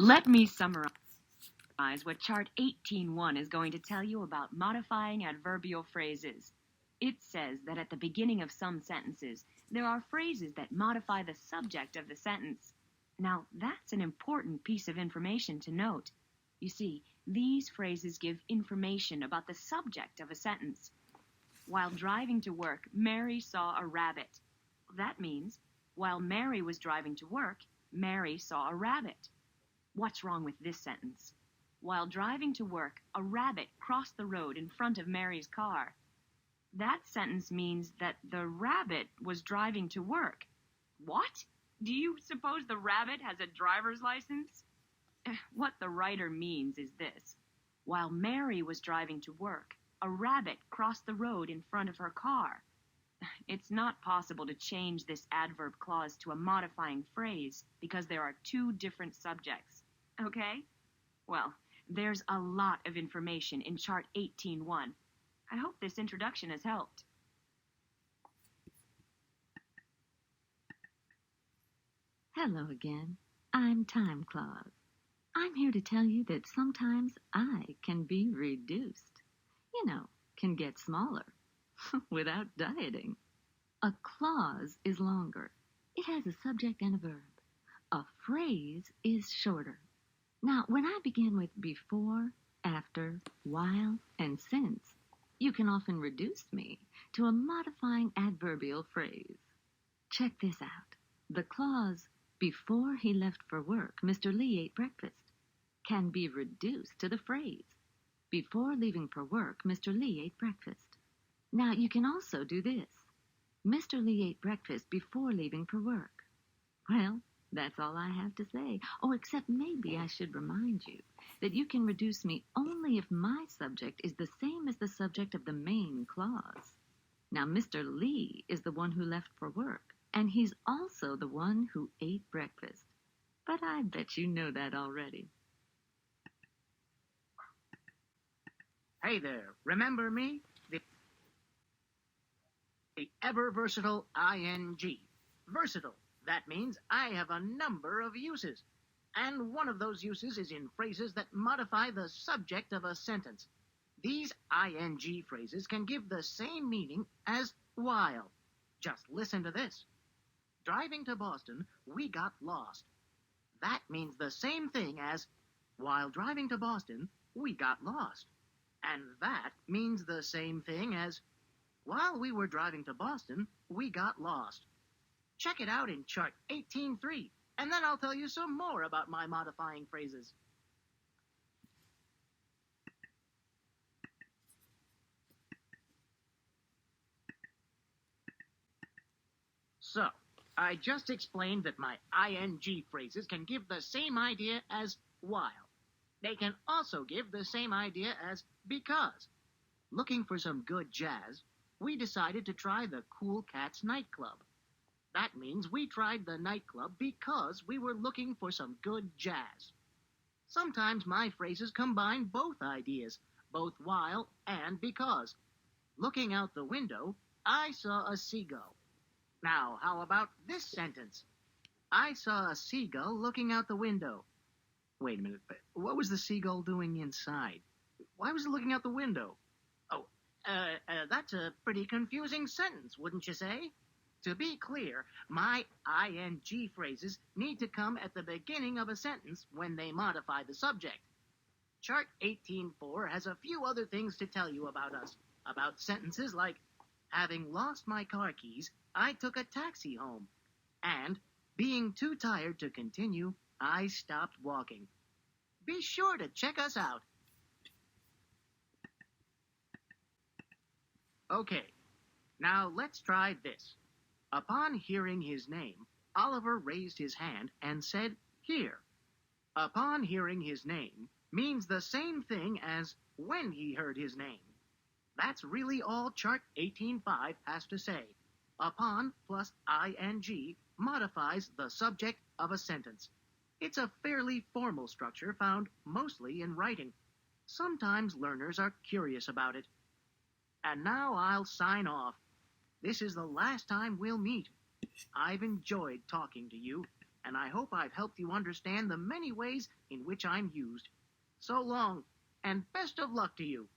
Let me summarize what Chart 18.1 is going to tell you about modifying adverbial phrases. It says that at the beginning of some sentences, there are phrases that modify the subject of the sentence. Now, that's an important piece of information to note. You see, these phrases give information about the subject of a sentence. While driving to work, Mary saw a rabbit. That means, while Mary was driving to work, Mary saw a rabbit. What's wrong with this sentence? While driving to work, a rabbit crossed the road in front of Mary's car. That sentence means that the rabbit was driving to work. What? Do you suppose the rabbit has a driver's license? What the writer means is this. While Mary was driving to work, a rabbit crossed the road in front of her car. It's not possible to change this adverb clause to a modifying phrase because there are two different subjects. Okay? Well, there's a lot of information in Chart 18.1. I hope this introduction has helped. Hello again. I'm Time Clause. I'm here to tell you that sometimes I can be reduced. Can get smaller without dieting. A clause is longer. It has a subject and a verb. A phrase is shorter. Now, when I begin with before, after, while, and since, you can often reduce me to a modifying adverbial phrase. Check this out. The clause, before he left for work, Mr. Lee ate breakfast, can be reduced to the phrase, before leaving for work, Mr. Lee ate breakfast. Now, you can also do this. Mr. Lee ate breakfast before leaving for work. Well, that's all I have to say. Oh, except maybe I should remind you that you can reduce me only if my subject is the same as the subject of the main clause. Now, Mr. Lee is the one who left for work, and he's also the one who ate breakfast. But I bet you know that already. Hey there, remember me? The ever-versatile ing. Versatile. That means I have a number of uses. And one of those uses is in phrases that modify the subject of a sentence. These ing phrases can give the same meaning as while. Just listen to this. Driving to Boston, we got lost. That means the same thing as while driving to Boston, we got lost. And that means the same thing as while we were driving to Boston, we got lost. Check it out in Chart 18.3, and then I'll tell you some more about my modifying phrases. So, I just explained that my ing phrases can give the same idea as while. They can also give the same idea as because. Looking for some good jazz, we decided to try the Cool Cats nightclub. That means we tried the nightclub because we were looking for some good jazz. Sometimes my phrases combine both ideas, both while and because. Looking out the window, I saw a seagull. Now, how about this sentence? I saw a seagull looking out the window. Wait a minute, what was the seagull doing inside? Why was it looking out the window? Oh, that's a pretty confusing sentence, wouldn't you say? To be clear, my ing phrases need to come at the beginning of a sentence when they modify the subject. Chart 18.4 has a few other things to tell you about us, about sentences like, having lost my car keys, I took a taxi home, and being too tired to continue, I stopped walking. Be sure to check us out. Okay, now let's try this. Upon hearing his name, Oliver raised his hand and said, "Here." Upon hearing his name means the same thing as when he heard his name. That's really all Chart 18.5 has to say. Upon plus ing modifies the subject of a sentence. It's a fairly formal structure found mostly in writing. Sometimes learners are curious about it. And now I'll sign off. This is the last time we'll meet. I've enjoyed talking to you. and I hope I've helped you understand the many ways in which I'm used. So long, and best of luck to you.